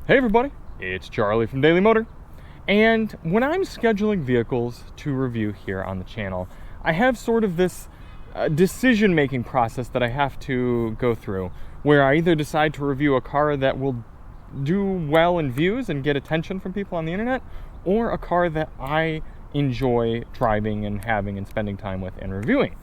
Hey everybody, it's Charlie from Daily Motor, and when I'm scheduling vehicles to review here on the channel, I have sort of this decision-making process that I have to go through, where I either decide to review a car that will do well in views and get attention from people on the internet, or a car that I enjoy driving and having and spending time with and reviewing.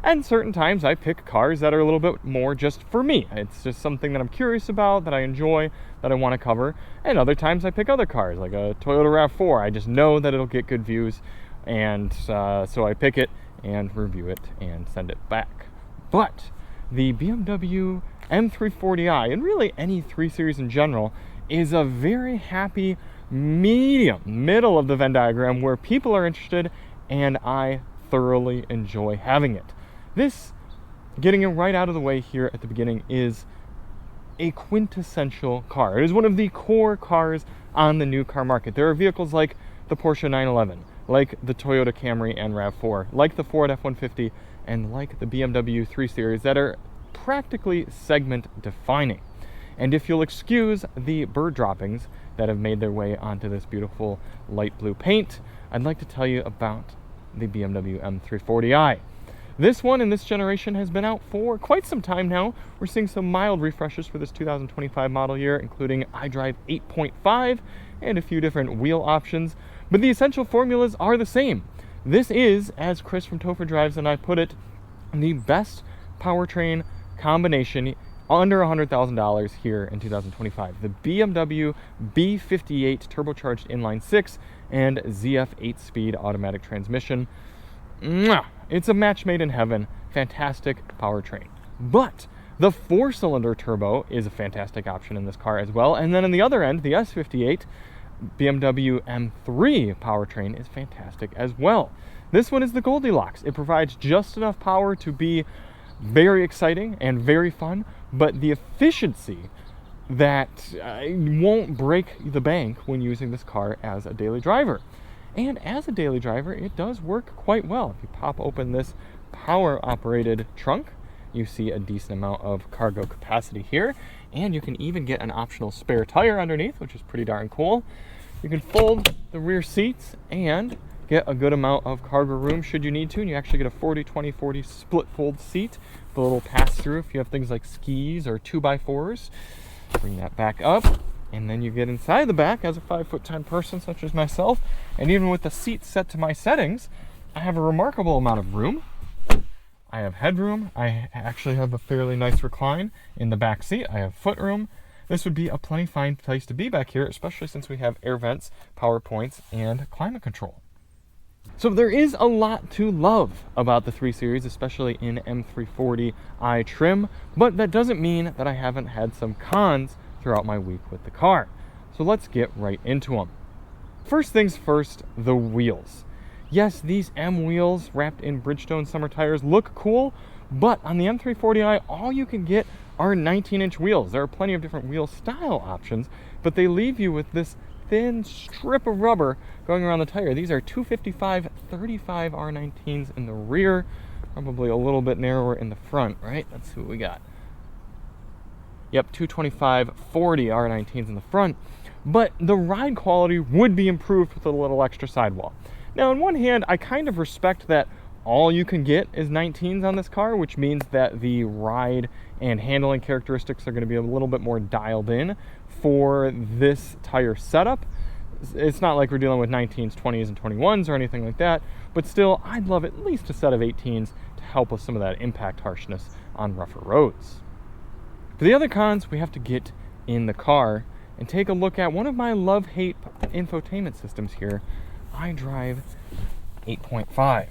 And certain times I pick cars that are a little bit more just for me. It's just something that I'm curious about, that I enjoy, that I want to cover. And other times I pick other cars, like a Toyota RAV4. I just know that it'll get good views, and so I pick it and review it and send it back. But the BMW M340i, and really any 3 Series in general, is a very happy middle of the Venn diagram where people are interested, and I thoroughly enjoy having it. This, getting it right out of the way here at the beginning, is a quintessential car. It is one of the core cars on the new car market. There are vehicles like the Porsche 911, like the Toyota Camry and RAV4, like the Ford F-150, and like the BMW 3 Series that are practically segment defining. And if you'll excuse the bird droppings that have made their way onto this beautiful light blue paint, I'd like to tell you about the BMW M340i. This one in this generation has been out for quite some time now. We're seeing some mild refreshes for this 2025 model year, including iDrive 8.5 and a few different wheel options, but the essential formulas are the same. This is, as Chris from Topher Drives and I put it, the best powertrain combination under $100,000 here in 2025. The BMW B58 turbocharged inline 6 and ZF 8-speed automatic transmission. It's a match made in heaven. Fantastic powertrain. But the 4-cylinder turbo is a fantastic option in this car as well. And then on the other end, the S58 BMW M3 powertrain is fantastic as well. This one is the Goldilocks. It provides just enough power to be very exciting and very fun, but the efficiency that won't break the bank when using this car as a daily driver. And as a daily driver, it does work quite well. If you pop open this power-operated trunk, you see a decent amount of cargo capacity here, and you can even get an optional spare tire underneath, which is pretty darn cool. You can fold the rear seats and get a good amount of cargo room should you need to, and you actually get a 40-20-40 split fold seat with a little pass-through if you have things like skis or 2x4s. Bring that back up, and then you get inside the back as a 5'10" person such as myself, and even with the seat set to my settings, I have a remarkable amount of room. I have headroom. I actually have a fairly nice recline in the back seat. I have footroom. This would be a plenty fine place to be back here, especially since we have air vents, power points, and climate control. So there is a lot to love about the 3 Series, especially in M340i trim, but that doesn't mean that I haven't had some cons throughout my week with the car. So let's get right into them. First things first, the wheels. Yes, these M wheels wrapped in Bridgestone summer tires look cool, but on the M340i, all you can get are 19-inch wheels. There are plenty of different wheel style options, but they leave you with this thin strip of rubber going around the tire. These are 255 35 R19s in the rear, probably a little bit narrower in the front, right? Let's see what we got. Yep, 225 40 R19s in the front, but the ride quality would be improved with a little extra sidewall. Now, on one hand, I kind of respect that all you can get is 19s on this car, which means that the ride and handling characteristics are going to be a little bit more dialed in for this tire setup. It's not like we're dealing with 19s, 20s, and 21s or anything like that, but still, I'd love at least a set of 18s to help with some of that impact harshness on rougher roads. For the other cons, we have to get in the car and take a look at one of my love-hate infotainment systems here, iDrive 8.5.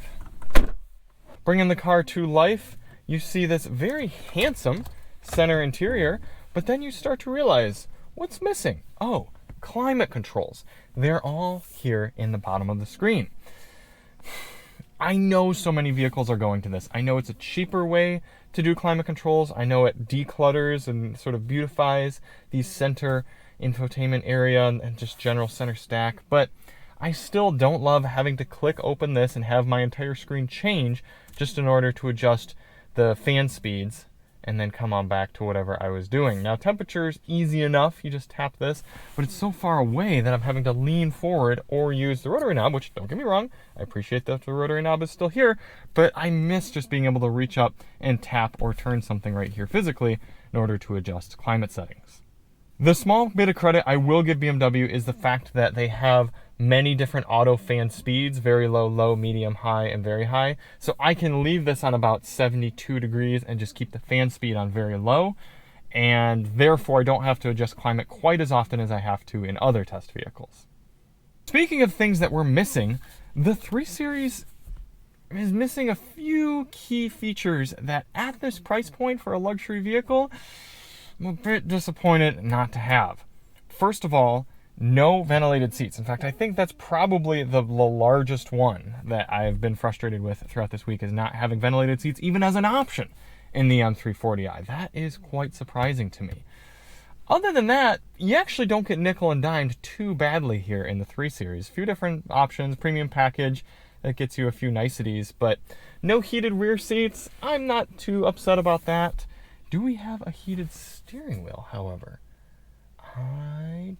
Bringing the car to life, you see this very handsome center interior, but then you start to realize what's missing. Oh, climate controls. They're all here in the bottom of the screen. I know so many vehicles are going to this. I know it's a cheaper way to do climate controls. I know it declutters and sort of beautifies the center infotainment area and just general center stack, but I still don't love having to click open this and have my entire screen change just in order to adjust the fan speeds and then come on back to whatever I was doing. Now, temperature's easy enough. You just tap this, but it's so far away that I'm having to lean forward or use the rotary knob, which, don't get me wrong, I appreciate that the rotary knob is still here, but I miss just being able to reach up and tap or turn something right here physically in order to adjust climate settings. The small bit of credit I will give BMW is the fact that they have many different auto fan speeds, very low, low, medium, high, and very high. So I can leave this on about 72 degrees and just keep the fan speed on very low. And therefore, I don't have to adjust climate quite as often as I have to in other test vehicles. Speaking of things that we're missing, the 3 Series is missing a few key features that at this price point for a luxury vehicle, I'm a bit disappointed not to have. First of all, no ventilated seats. In fact, I think that's probably the largest one that I've been frustrated with throughout this week, is not having ventilated seats even as an option in the M340i. That is quite surprising to me. Other than that, you actually don't get nickel and dimed too badly here in the 3 Series. A few different options, premium package that gets you a few niceties, but no heated rear seats. I'm not too upset about that. Do we have a heated steering wheel, however? I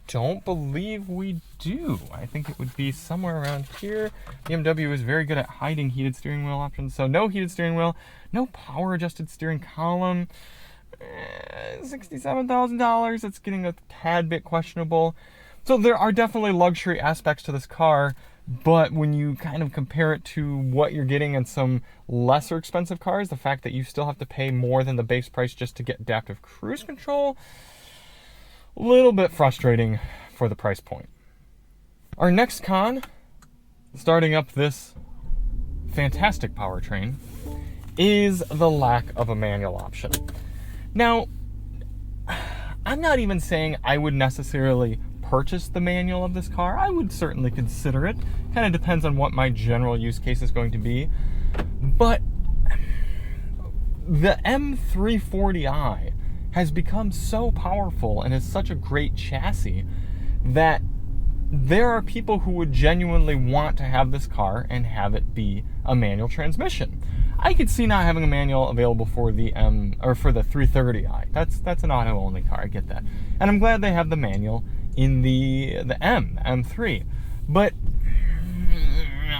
don't believe we do. I think it would be somewhere around here. BMW is very good at hiding heated steering wheel options. So no heated steering wheel, no power adjusted steering column. $67,000. It's getting a tad bit questionable. So there are definitely luxury aspects to this car, but when you kind of compare it to what you're getting in some lesser expensive cars, the fact that you still have to pay more than the base price just to get adaptive cruise control, a little bit frustrating for the price point. Our next con, starting up this fantastic powertrain, is the lack of a manual option. Now, I'm not even saying I would necessarily purchase the manual of this car. I would certainly consider it. Kind of depends on what my general use case is going to be. But the M340i has become so powerful and is such a great chassis that there are people who would genuinely want to have this car and have it be a manual transmission. I could see not having a manual available for the for the 330i. That's an auto-only car. I get that, and I'm glad they have the manual in the M3. But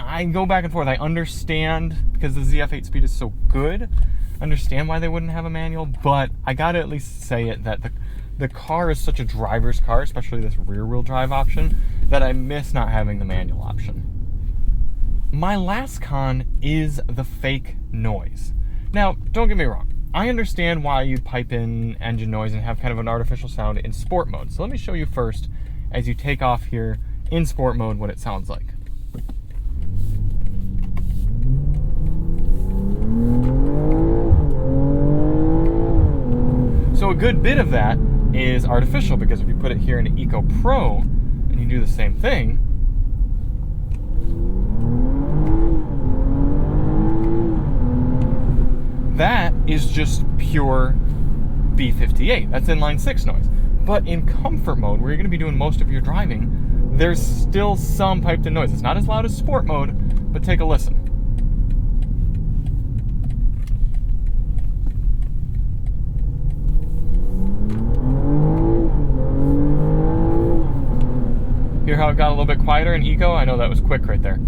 I go back and forth. I understand because the ZF8 speed is so good. Understand why they wouldn't have a manual, but I gotta at least say it that the car is such a driver's car, especially this rear-wheel drive option, that I miss not having the manual option. My last con is the fake noise. Now, don't get me wrong. I understand why you'd pipe in engine noise and have kind of an artificial sound in sport mode. So let me show you first, as you take off here in sport mode, what it sounds like. So a good bit of that is artificial, because if you put it here into Eco Pro and you do the same thing, that is just pure B58. That's inline 6 noise. But in comfort mode, where you're going to be doing most of your driving, there's still some piped in noise. It's not as loud as sport mode, but take a listen. Hear how it got a little bit quieter in Eco? I know that was quick right there.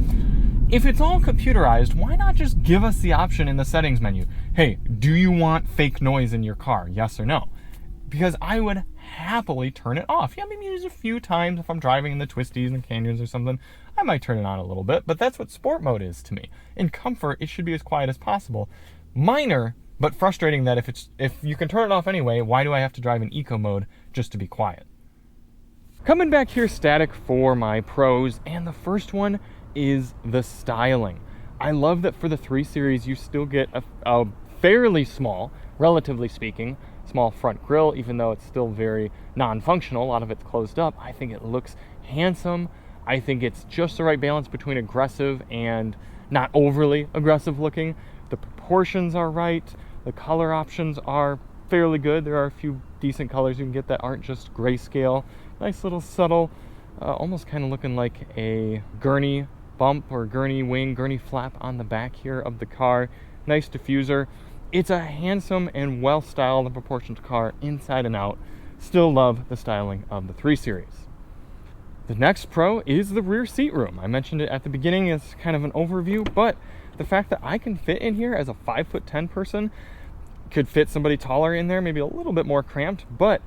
If it's all computerized, why not just give us the option in the settings menu? Hey, do you want fake noise in your car? Yes or no? Because I would happily turn it off. Yeah, maybe use a few times if I'm driving in the twisties and canyons or something. I might turn it on a little bit, but that's what sport mode is to me. In comfort, it should be as quiet as possible. Minor, but frustrating that if you can turn it off anyway, why do I have to drive in eco mode just to be quiet? Coming back here static for my pros, and the first one is the styling. I love that for the 3 Series you still get a fairly small, relatively speaking, small front grille, even though it's still very non-functional. A lot of it's closed up. I think it looks handsome. I think it's just the right balance between aggressive and not overly aggressive looking. The proportions are right. The color options are fairly good. There are a few decent colors you can get that aren't just grayscale. Nice little subtle, almost kind of looking like a gurney bump or gurney wing, gurney flap on the back here of the car. Nice diffuser. It's a handsome and well-styled and proportioned car inside and out. Still love the styling of the 3 Series. The next pro is the rear seat room. I mentioned it at the beginning as kind of an overview, but the fact that I can fit in here as a 5'10" person, could fit somebody taller in there, maybe a little bit more cramped, but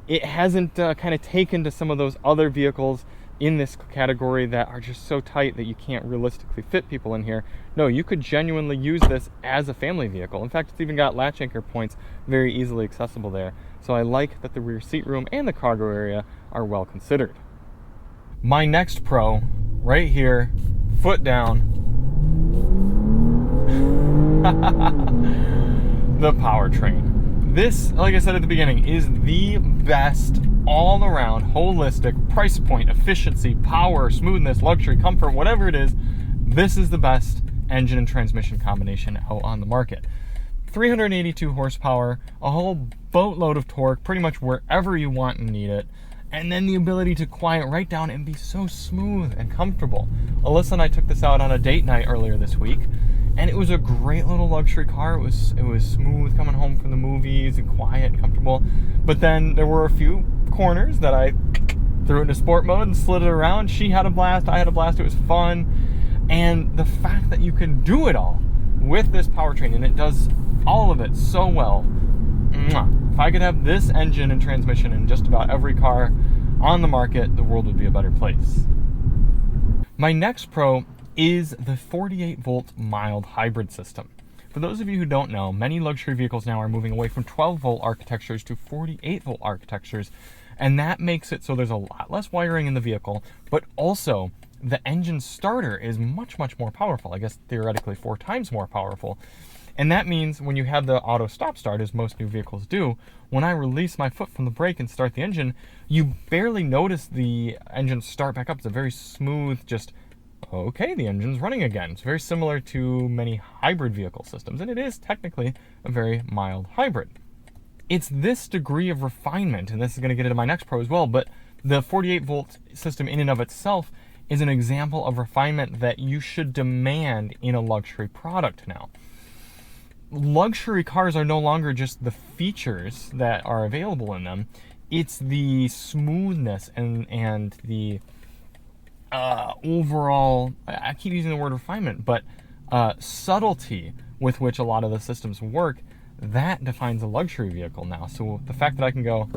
it hasn't kind of taken to some of those other vehicles in this category that are just so tight that you can't realistically fit people in here. No, you could genuinely use this as a family vehicle. In fact, it's even got latch anchor points very easily accessible there. So I like that the rear seat room and the cargo area are well considered. My next pro, right here, foot down, the powertrain. This, like I said at the beginning, is the best all-around, holistic, price point, efficiency, power, smoothness, luxury, comfort, whatever it is, this is the best engine and transmission combination out on the market. 382 horsepower, a whole boatload of torque, pretty much wherever you want and need it, and then the ability to quiet right down and be so smooth and comfortable. Alyssa and I took this out on a date night earlier this week, and it was a great little luxury car. It was smooth coming home from the movies and quiet and comfortable. But then there were a few corners that I threw it into sport mode and slid it around. She had a blast, I had a blast, it was fun. And the fact that you can do it all with this powertrain, and it does all of it so well. If I could have this engine and transmission in just about every car on the market, the world would be a better place. My next pro is the 48-volt mild hybrid system. For those of you who don't know, many luxury vehicles now are moving away from 12-volt architectures to 48-volt architectures, and that makes it so there's a lot less wiring in the vehicle, but also the engine starter is much, much more powerful. I guess theoretically 4 times more powerful. And that means when you have the auto stop start, as most new vehicles do, when I release my foot from the brake and start the engine, you barely notice the engine start back up. It's a very smooth, just, okay, the engine's running again. It's very similar to many hybrid vehicle systems, and it is technically a very mild hybrid. It's this degree of refinement, and this is going to get into my next pro as well, but the 48-volt system in and of itself is an example of refinement that you should demand in a luxury product now. Luxury cars are no longer just the features that are available in them. It's the smoothness and the overall, I keep using the word refinement, but subtlety with which a lot of the systems work, that defines a luxury vehicle now. So the fact that I can go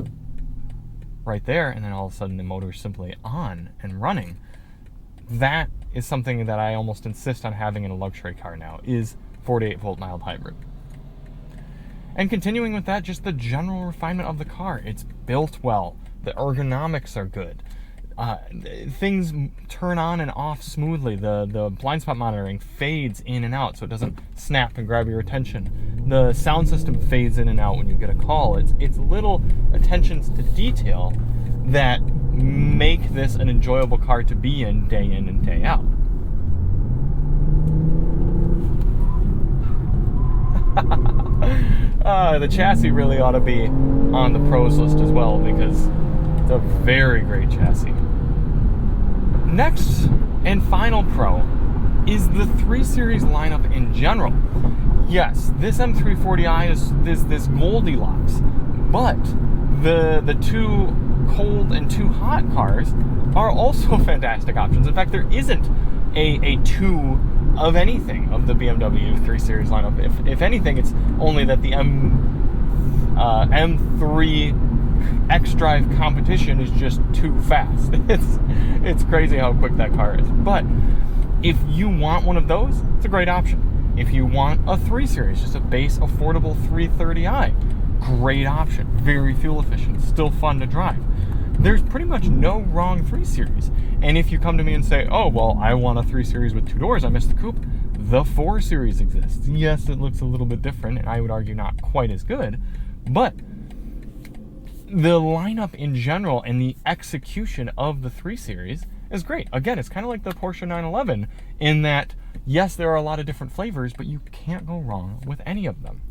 right there and then all of a sudden the motor is simply on and running, that is something that I almost insist on having in a luxury car now, is 48-volt mild hybrid. And continuing with that, just the general refinement of the car. It's built well. The ergonomics are good. Things turn on and off smoothly. The blind spot monitoring fades in and out so it doesn't snap and grab your attention. The sound system fades in and out when you get a call. It's little attentions to detail that make this an enjoyable car to be in and day out. The chassis really ought to be on the pros list as well because it's a very great chassis. Next and final pro is the 3 Series lineup in general. Yes, this M340i is this Goldilocks, but the 2 cold and 2 hot cars are also fantastic options. In fact, there isn't a 2 of anything of the BMW 3 Series lineup. If anything, it's only that the M3 X-Drive competition is just too fast. It's crazy how quick that car is. But if you want one of those, it's a great option. If you want a 3 Series, just a base affordable 330i, great option. Very fuel efficient, still fun to drive. There's pretty much no wrong 3 Series. And if you come to me and say, oh, well, I want a 3 Series with 2 doors, I missed the coupe, the 4 Series exists. Yes, it looks a little bit different, and I would argue not quite as good, but the lineup in general and the execution of the 3 Series is great. Again, it's kind of like the Porsche 911 in that, yes, there are a lot of different flavors, but you can't go wrong with any of them.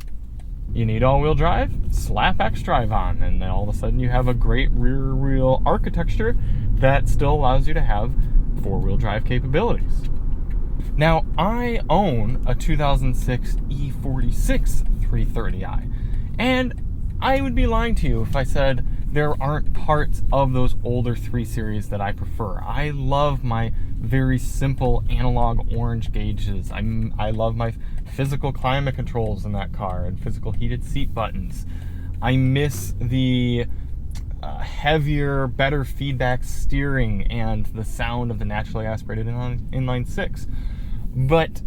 You need all-wheel drive, slap X-Drive on, and then all of a sudden you have a great rear wheel architecture that still allows you to have 4-wheel drive capabilities. Now, I own a 2006 E46 M330i. And I would be lying to you if I said there aren't parts of those older 3 Series that I prefer. I love my very simple analog orange gauges. I love my physical climate controls in that car and physical heated seat buttons. I miss the heavier, better feedback steering and the sound of the naturally aspirated inline 6. But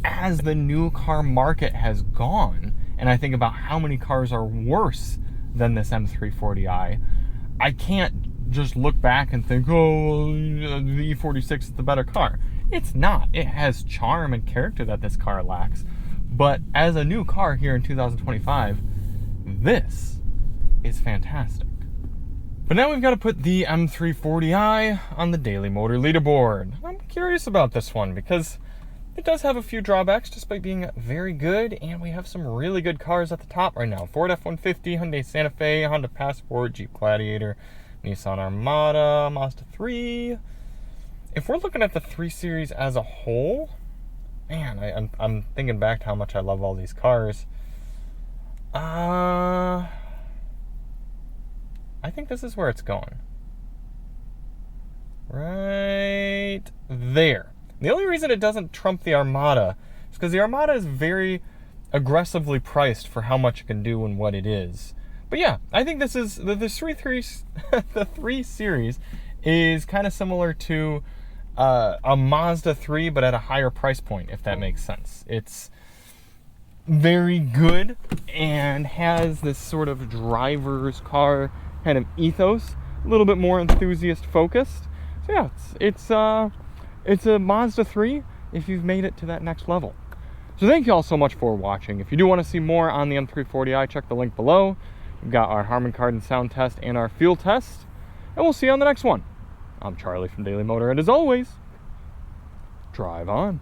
as the new car market has gone, and I think about how many cars are worse than this M340i, I can't just look back and think, oh, the E46 is the better car. It's not. It has charm and character that this car lacks. But as a new car here in 2025, this is fantastic. But now we've got to put the M340i on the Daily Motor Leaderboard. I'm curious about this one because it does have a few drawbacks despite being very good, and we have some really good cars at the top right now. Ford F-150, Hyundai Santa Fe, Honda Passport, Jeep Gladiator, Nissan Armada, Mazda 3. If we're looking at the 3 Series as a whole, man, I'm thinking back to how much I love all these cars. I think this is where it's going. Right there. The only reason it doesn't trump the Armada is because the Armada is very aggressively priced for how much it can do and what it is. But yeah, I think this is the 3 Series is kind of similar to a Mazda 3, but at a higher price point, if that makes sense. It's very good and has this sort of driver's car kind of ethos, a little bit more enthusiast focused. So yeah, it's a Mazda 3 if you've made it to that next level. So thank you all so much for watching. If you do want to see more on the M340i, check the link below. We've got our Harman Kardon sound test and our fuel test, and we'll see you on the next one. I'm Charlie from Daily Motor, and as always, drive on.